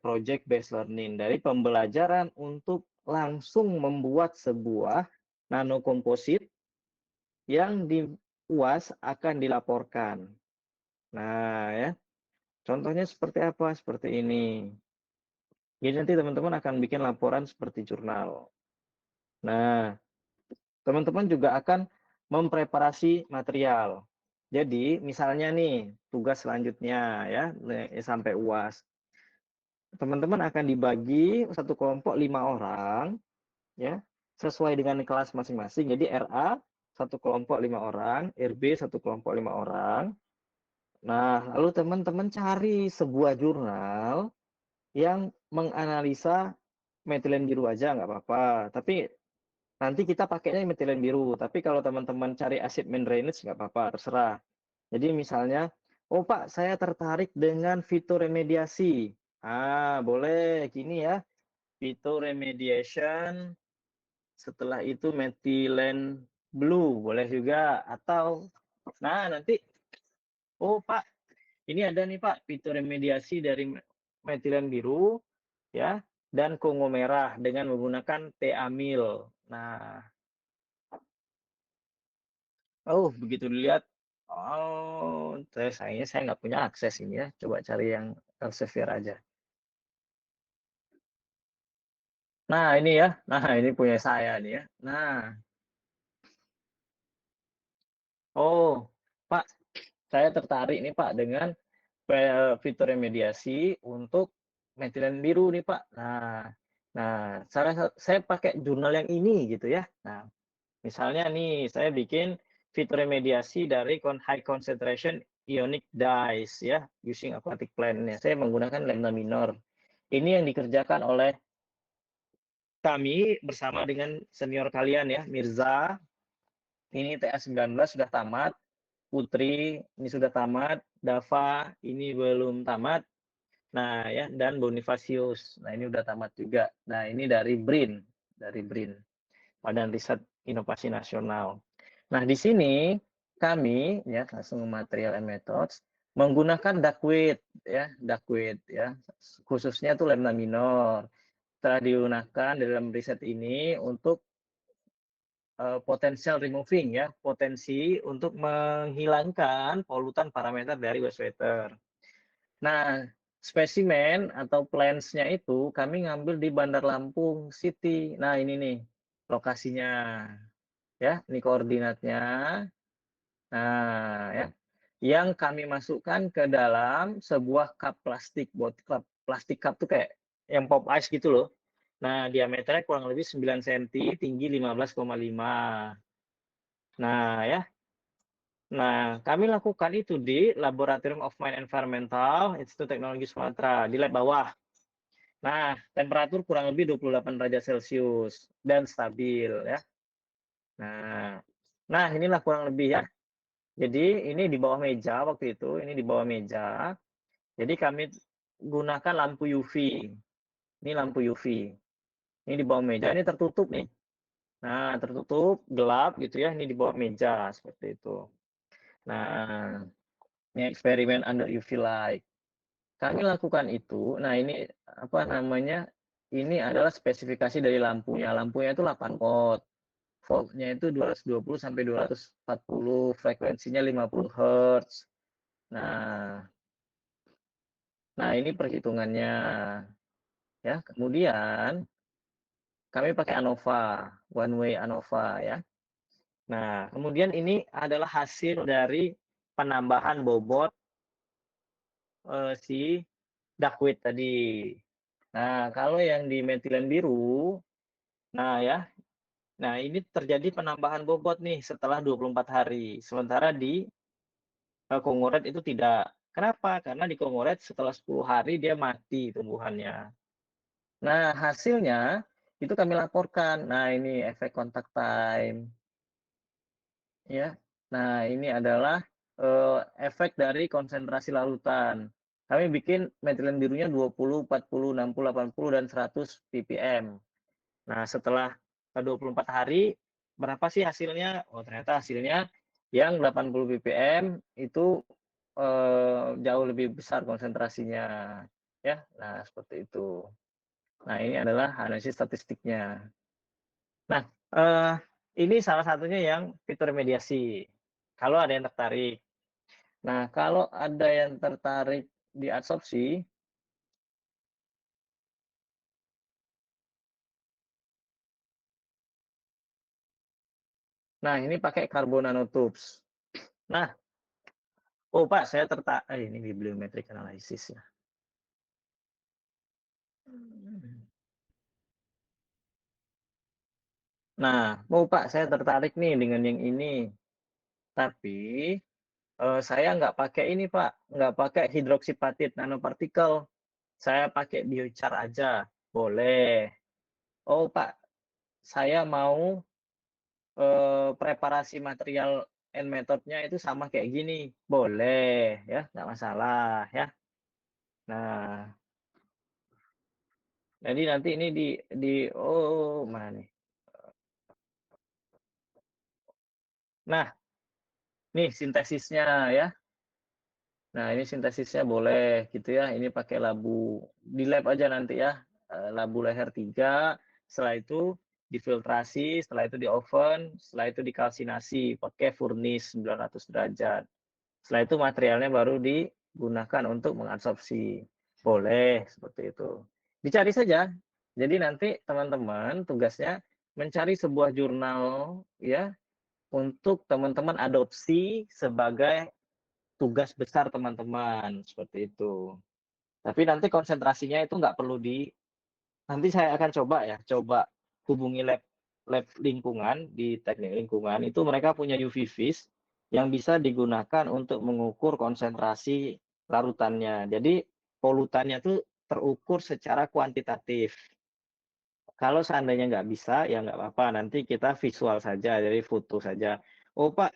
project based learning, dari pembelajaran untuk langsung membuat sebuah nanokomposit yang di UAS akan dilaporkan. Nah, ya, contohnya seperti apa? Seperti ini. Jadi nanti teman-teman akan bikin laporan seperti jurnal. Nah, teman-teman juga akan mempreparasi material. Jadi, misalnya nih, tugas selanjutnya ya, sampai UAS. Teman-teman akan dibagi satu kelompok 5 orang, ya, sesuai dengan kelas masing-masing. Jadi RA satu kelompok 5 orang, RB satu kelompok 5 orang. Nah, lalu teman-teman cari sebuah jurnal yang menganalisa metilen biru aja nggak apa-apa. Tapi nanti kita pakainya metilen biru. Tapi kalau teman-teman cari acid main drainage nggak apa-apa, terserah. Jadi misalnya, oh Pak, saya tertarik dengan fitoremediasi. Ah, boleh gini ya. Phytoremediation, setelah itu metilen blue, boleh juga. Atau, nah nanti, oh Pak, ini ada nih Pak, fitoremediasi dari metilen biru, ya, dan kongo merah dengan menggunakan T-amil. Nah, oh begitu dilihat, oh, sayangnya saya nggak punya akses ini ya. Coba cari yang Elsevier aja. Nah ini ya, nah ini punya saya nih ya. Nah, oh Pak, saya tertarik nih Pak dengan fitur remediasi untuk metilen biru nih Pak. Nah, saya pakai jurnal yang ini gitu ya. Nah, misalnya nih saya bikin fitur remediasi dari high concentration ionic dyes ya, using aquatic plant-nya. Saya menggunakan lambda minor. Ini yang dikerjakan oleh kami bersama dengan senior kalian ya, Mirza. Ini TA 19 sudah tamat, Putri ini sudah tamat, Dava ini belum tamat. Nah, ya, dan Bonifacius. Nah, ini udah tamat juga. Nah, ini dari BRIN, Badan Riset Inovasi Nasional. Nah, di sini kami ya langsung Material and Methods menggunakan duckweed ya, khususnya tuh lambda minor. Telah digunakan dalam riset ini untuk potential removing ya, potensi untuk menghilangkan polutan parameter dari wastewater. Nah, spesimen atau plans-nya itu kami ngambil di Bandar Lampung City. Nah, ini nih lokasinya. Ya, ini koordinatnya. Nah, ya. Yang kami masukkan ke dalam sebuah cup plastik, plastik cup tuh kayak yang pop ice gitu loh. Nah, diameternya kurang lebih 9 cm, tinggi 15,5. Nah, ya. Nah, kami lakukan itu di Laboratorium of Mine Environmental, Institut Teknologi Sumatera, di lab bawah. Nah, temperatur kurang lebih 28 derajat Celcius dan stabil ya. Nah, inilah kurang lebih ya. Jadi ini di bawah meja waktu itu, ini di bawah meja. Jadi kami gunakan lampu UV. Ini lampu UV. Ini di bawah meja, ini tertutup nih. Nah, tertutup, gelap gitu ya, ini di bawah meja seperti itu. Nah, ini eksperimen under UV light. Kami lakukan itu. Nah, ini apa namanya? Ini adalah spesifikasi dari lampunya. Lampunya itu 8 watt. Voltnya itu 220 sampai 240, frekuensinya 50 Hz. Nah, ini perhitungannya. Ya, kemudian kami pakai ANOVA, one way ANOVA ya. Nah, kemudian ini adalah hasil dari penambahan bobot si duckweed tadi. Nah, kalau yang di metilen biru, nah ya, nah ini terjadi penambahan bobot nih setelah 24 hari. Sementara di kongoret itu tidak. Kenapa? Karena di kongoret setelah 10 hari dia mati tumbuhannya. Nah, hasilnya itu kami laporkan. Nah, ini efek contact time. Ya. Nah, ini adalah efek dari konsentrasi larutan. Kami bikin metilen birunya 20, 40, 60, 80, dan 100 ppm. Nah, setelah 24 hari, berapa sih hasilnya? Oh, ternyata hasilnya yang 80 ppm itu jauh lebih besar konsentrasinya. ya. Nah, seperti itu. Nah, ini adalah analisis statistiknya. Nah, ini salah satunya yang fitur mediasi, kalau ada yang tertarik. Nah, kalau ada yang tertarik di adsorpsi, nah ini pakai carbon nanotubes. Nah, oh Pak, saya ini bibliometric analysis ya. Nah, oh Pak, saya tertarik nih dengan yang ini, tapi saya nggak pakai ini Pak, nggak pakai hidroksiapatit nanopartikel, saya pakai biochar aja, boleh. Oh Pak, saya mau preparasi material and metode-nya itu sama kayak gini, boleh ya, nggak masalah ya. Nah, jadi nanti ini oh mana nih? Nah, nih sintesisnya ya. Nah, ini sintesisnya boleh gitu ya. Ini pakai labu di lab aja nanti ya. Labu leher 3, setelah itu difiltrasi, setelah itu di oven, setelah itu dikalsinasi pakai furnace 900 derajat. Setelah itu materialnya baru digunakan untuk mengabsorpsi. Boleh seperti itu. Dicari saja. Jadi nanti teman-teman tugasnya mencari sebuah jurnal ya untuk teman-teman adopsi sebagai tugas besar teman-teman seperti itu. Tapi nanti konsentrasinya itu nggak perlu nanti saya akan coba ya, coba hubungi lab lab lingkungan di teknik lingkungan itu mereka punya UV vis yang bisa digunakan untuk mengukur konsentrasi larutannya. Jadi polutannya itu terukur secara kuantitatif. Kalau seandainya nggak bisa, ya nggak apa-apa. Nanti kita visual saja, jadi foto saja. Oh Pak,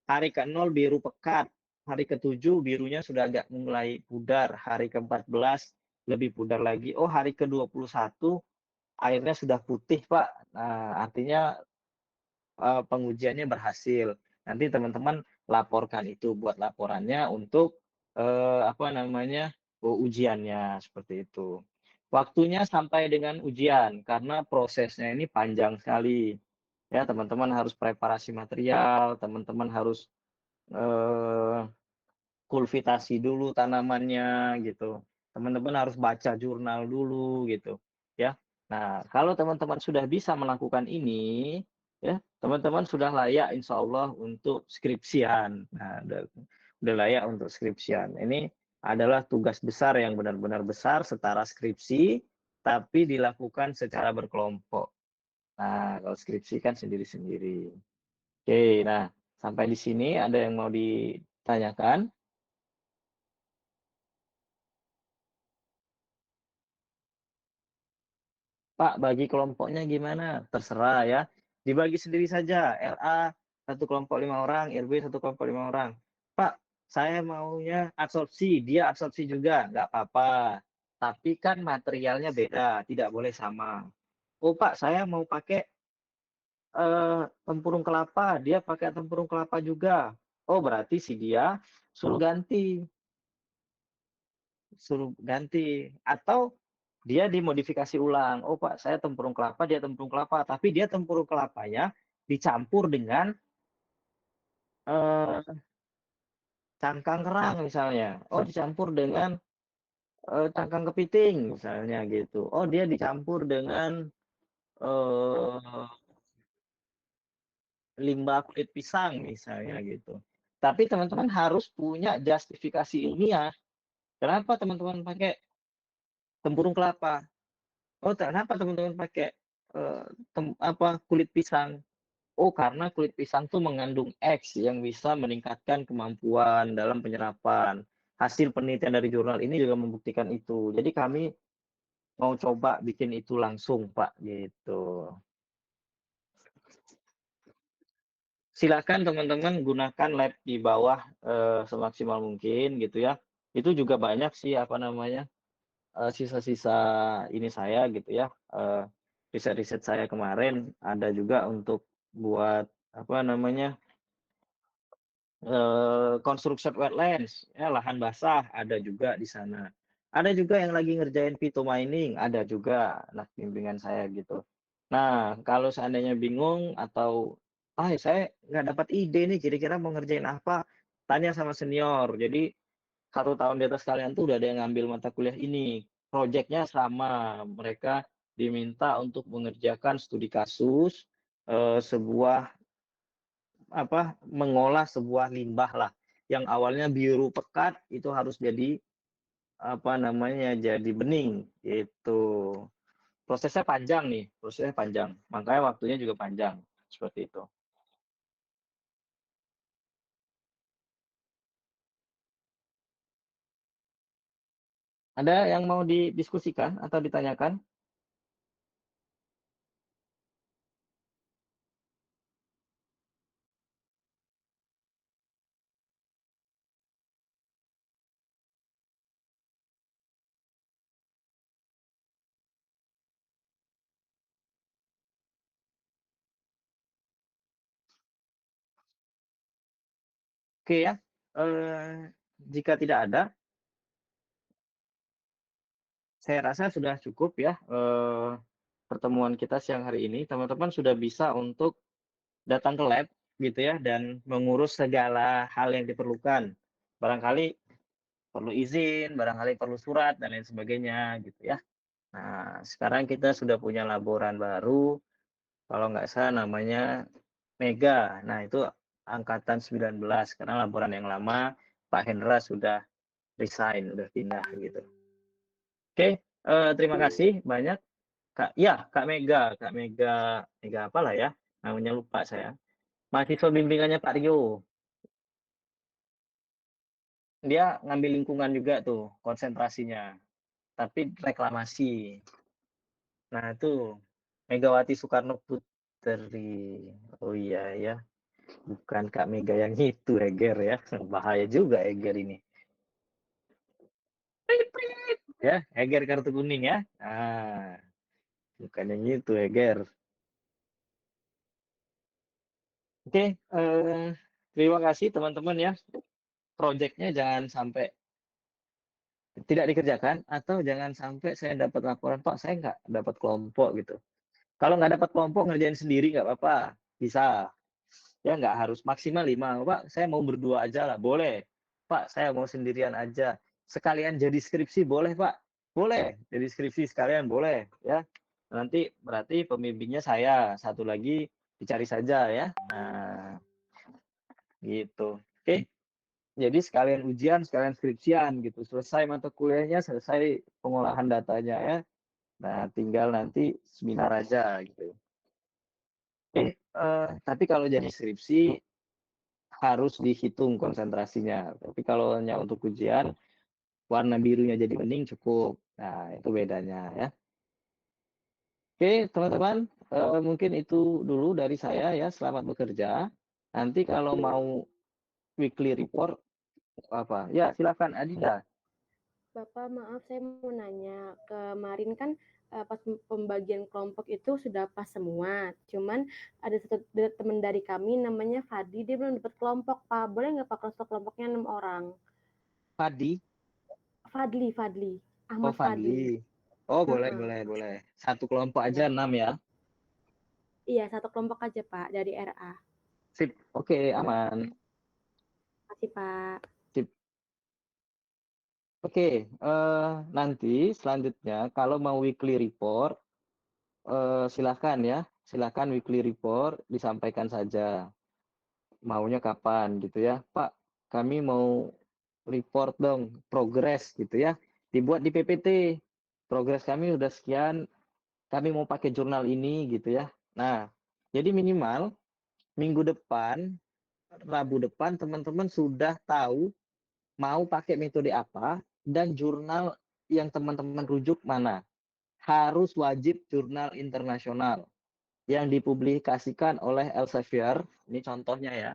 hari ke-0 biru pekat, hari ke-7 birunya sudah agak mulai pudar, hari ke-14 lebih pudar lagi. Oh, hari ke-21 airnya sudah putih, Pak. Nah, artinya pengujiannya berhasil. Nanti teman-teman laporkan itu, buat laporannya untuk apa namanya ujiannya seperti itu. Waktunya sampai dengan ujian karena prosesnya ini panjang sekali. Ya, teman-teman harus preparasi material, teman-teman harus eh, kultivasi dulu tanamannya gitu. Teman-teman harus baca jurnal dulu gitu, ya. Nah, kalau teman-teman sudah bisa melakukan ini, ya, teman-teman sudah layak insya Allah untuk skripsian. Nah, udah layak untuk skripsian. Ini adalah tugas besar yang benar-benar besar setara skripsi, tapi dilakukan secara berkelompok. Nah, kalau skripsi kan sendiri-sendiri. Oke, nah sampai di sini ada yang mau ditanyakan? Pak, bagi kelompoknya gimana? Terserah ya. Dibagi sendiri saja. RA satu kelompok 5 orang, RB satu kelompok 5 orang. Pak, saya maunya absorpsi, dia absorpsi juga, nggak apa-apa. Tapi kan materialnya beda, tidak boleh sama. Oh Pak, saya mau pakai tempurung kelapa, dia pakai tempurung kelapa juga. Oh berarti si dia suruh ganti. Suruh ganti atau dia dimodifikasi ulang. Oh Pak, saya tempurung kelapa, dia tempurung kelapa, tapi dia tempurung kelapanya dicampur dengan eh, cangkang kerang misalnya. Oh, dicampur dengan cangkang kepiting misalnya gitu. Oh, dia dicampur dengan eh, limbah kulit pisang misalnya gitu. Tapi teman-teman harus punya justifikasi ilmiah. Kenapa teman-teman pakai tempurung kelapa? Oh, kenapa teman-teman pakai kulit pisang? Oh, karena kulit pisang tuh mengandung X yang bisa meningkatkan kemampuan dalam penyerapan. Hasil penelitian dari jurnal ini juga membuktikan itu. Jadi kami mau coba bikin itu langsung, Pak, gitu. Silakan teman-teman gunakan lab di bawah semaksimal mungkin gitu ya. Itu juga banyak sih apa namanya sisa-sisa ini saya gitu ya. Riset-riset saya kemarin ada juga untuk buat apa namanya construction wetlands, ya, lahan basah ada juga di sana. Ada juga yang lagi ngerjain phyto mining, ada juga anak bimbingan saya gitu. Nah, kalau seandainya bingung atau, saya nggak dapat ide nih kira-kira mau ngerjain apa, tanya sama senior. Jadi 1 tahun di atas kalian tuh udah ada yang ngambil mata kuliah ini. Projeknya sama, mereka diminta untuk mengerjakan studi kasus, sebuah mengolah sebuah limbah lah, yang awalnya biru pekat itu harus jadi jadi bening gitu. Prosesnya panjang, makanya waktunya juga panjang, seperti itu. Ada yang mau didiskusikan atau ditanyakan? Oke ya, jika tidak ada, saya rasa sudah cukup ya, pertemuan kita siang hari ini. Teman-teman sudah bisa untuk datang ke lab gitu ya dan mengurus segala hal yang diperlukan. Barangkali perlu izin, barangkali perlu surat dan lain sebagainya gitu ya. Nah, sekarang kita sudah punya laboran baru, kalau nggak salah namanya Mega. Nah, itu angkatan 19 karena laboran yang lama Pak Hendra sudah resign, udah pindah gitu. Oke, terima kasih banyak Kak. Ya, Kak Mega, Mega apalah ya, namanya lupa saya. Mahasiswa bimbingannya Pak Rio. Dia ngambil lingkungan juga tuh konsentrasinya, tapi reklamasi. Nah, itu Megawati Soekarno Putri. Oh iya ya, bukan Kak Mega yang itu, Eger ya. Bahaya juga Eger ini. Ya, Eger kartu kuning ya. Bukan yang itu Eger. Oke, terima kasih teman-teman ya. Proyeknya jangan sampai tidak dikerjakan atau jangan sampai saya dapat laporan, Pak, saya nggak dapat kelompok gitu. Kalau nggak dapat kelompok ngerjain sendiri nggak apa-apa, bisa. Ya nggak harus maksimal 5. Pak, saya mau berdua aja lah, boleh. Pak, saya mau sendirian aja. Sekalian jadi skripsi boleh, Pak? Boleh. Jadi skripsi sekalian boleh, ya. Nanti berarti pembimbingnya saya, satu lagi dicari saja ya. Nah, gitu. Oke. Jadi sekalian ujian, sekalian skripsian gitu. Selesai mata kuliahnya, selesai pengolahan datanya ya. Nah, tinggal nanti seminar aja gitu. Tapi kalau jadi skripsi harus dihitung konsentrasinya. Tapi kalau hanya untuk ujian, warna birunya jadi bening cukup. Nah, itu bedanya ya. Oke, teman-teman, mungkin itu dulu dari saya ya. Selamat bekerja. Nanti kalau mau weekly report apa? Ya, silakan Adinda. Bapak, maaf saya mau nanya. Kemarin kan pas pembagian kelompok itu sudah pas semua. Cuman ada satu teman dari kami namanya Fadi, dia belum dapat kelompok, Pak. Boleh nggak Pak kalau kelompoknya 6 orang? Fadi. Fadli, Fadli. Oh, Ahmad Fadli. Fadli. Oh, boleh, Heeh. boleh, boleh. Satu kelompok aja Ya. 6 ya. Iya, satu kelompok aja, Pak, dari RA. Sip. Oke, aman. Terima kasih, Pak. Sip. Oke, nanti selanjutnya kalau mau weekly report, silahkan ya. Silahkan weekly report disampaikan saja. Maunya kapan gitu ya. Pak, kami mau report dong progres gitu ya. Dibuat di PPT. Progres kami udah sekian, kami mau pakai jurnal ini gitu ya. Nah, jadi minimal minggu depan, Rabu depan teman-teman sudah tahu mau pakai metode apa dan jurnal yang teman-teman rujuk mana. Harus wajib jurnal internasional yang dipublikasikan oleh Elsevier. Ini contohnya ya.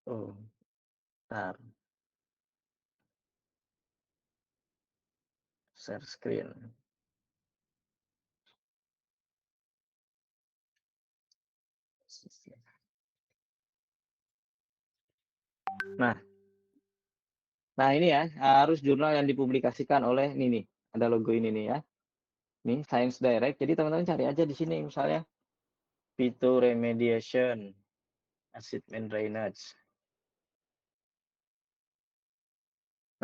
Oh, bentar. Share screen. Nah, Nah, ini ya, harus jurnal yang dipublikasikan oleh ini nih, ada logo ini nih ya. Nih, Science Direct. Jadi teman-teman cari aja di sini misalnya phytoremediation, acid main drainage.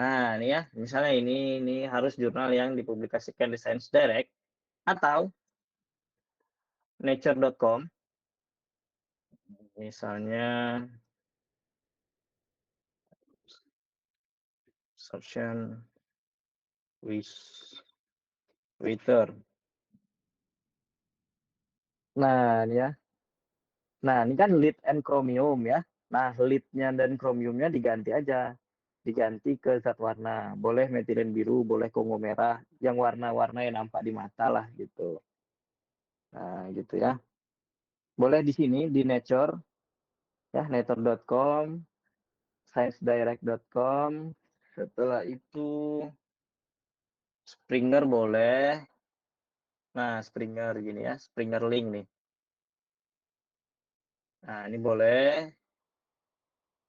Nah, ini ya, misalnya ini harus jurnal yang dipublikasikan di Science Direct atau nature.com. Misalnya Absorption with water. Nah, ini ya. Nah, ini kan lead and chromium ya. Nah, lead-nya dan chromium-nya diganti aja. Diganti ke zat warna. Boleh metilen biru, boleh Kongo merah. Yang warna-warna yang nampak di mata lah gitu. Nah, gitu ya. Boleh di sini di Nature ya, nature.com, sciencedirect.com. Setelah itu Springer boleh. Nah, Springer gini ya, Springer link nih. Nah, ini boleh.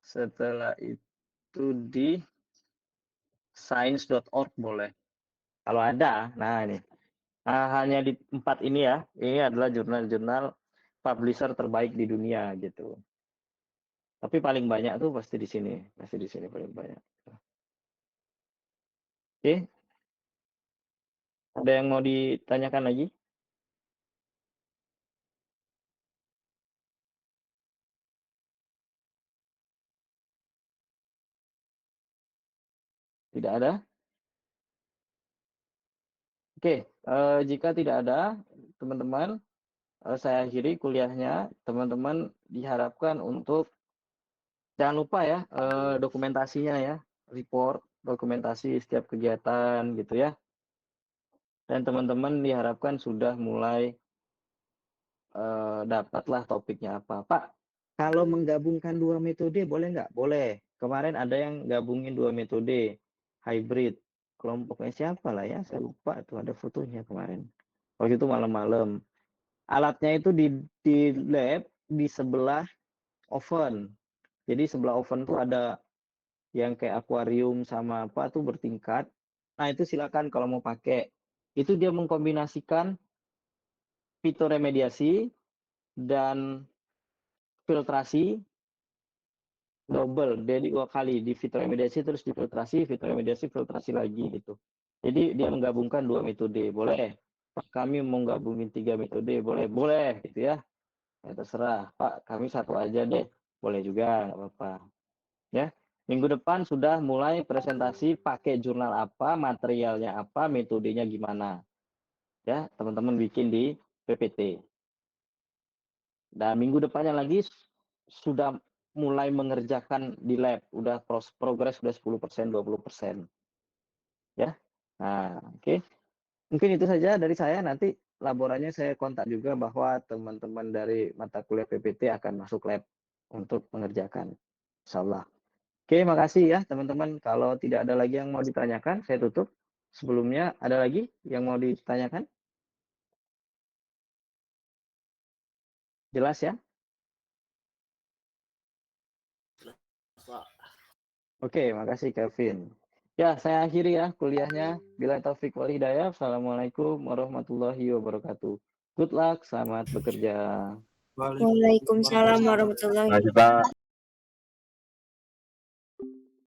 Setelah itu di science.org boleh. Kalau ada, nah ini. Nah, hanya di 4 ini ya. Ini adalah jurnal-jurnal publisher terbaik di dunia gitu. Tapi paling banyak tuh pasti di sini. Pasti di sini paling banyak. Oke. Ada yang mau ditanyakan lagi? Tidak ada? Oke, jika tidak ada, teman-teman, saya akhiri kuliahnya. Teman-teman diharapkan untuk jangan lupa ya dokumentasinya ya, report, dokumentasi setiap kegiatan gitu ya. Dan teman-teman diharapkan sudah mulai dapatlah topiknya apa. Pak, kalau menggabungkan dua metode boleh nggak? Boleh. Kemarin ada yang gabungin dua metode, hybrid. Kelompoknya siapa lah ya? Saya lupa tuh ada fotonya kemarin. Waktu itu malam-malam. Alatnya itu di lab di sebelah oven. Jadi sebelah oven tuh ada yang kayak akuarium sama apa tuh bertingkat. Nah, itu silakan kalau mau pakai. Itu dia mengkombinasikan fitoremediasi dan filtrasi double. Jadi 2 kali di fitoremediasi terus difiltrasi, fitoremediasi filtrasi lagi gitu. Jadi dia menggabungkan 2 metode. Boleh. Pak, kami mau gabungin 3 metode. Boleh, boleh gitu ya. Ya terserah. Pak, kami satu aja deh. Boleh juga, nggak apa-apa. Ya. Minggu depan sudah mulai presentasi pakai jurnal apa, materialnya apa, metodenya gimana. Ya, teman-teman bikin di PPT. Dan minggu depannya lagi sudah mulai mengerjakan di lab, udah progres sudah 10%, 20%. Ya. Nah, oke. Mungkin itu saja dari saya. Nanti laporannya saya kontak juga bahwa teman-teman dari mata kuliah PPT akan masuk lab untuk mengerjakan. Insyaallah. Oke, makasih ya teman-teman. Kalau tidak ada lagi yang mau ditanyakan, saya tutup. Sebelumnya ada lagi yang mau ditanyakan? Jelas ya? Oke, makasih Kevin. Ya, saya akhiri ya kuliahnya. Bila taufik wal hidayah. Assalamualaikum warahmatullahi wabarakatuh. Good luck, selamat bekerja. Waalaikumsalam warahmatullahi wabarakatuh.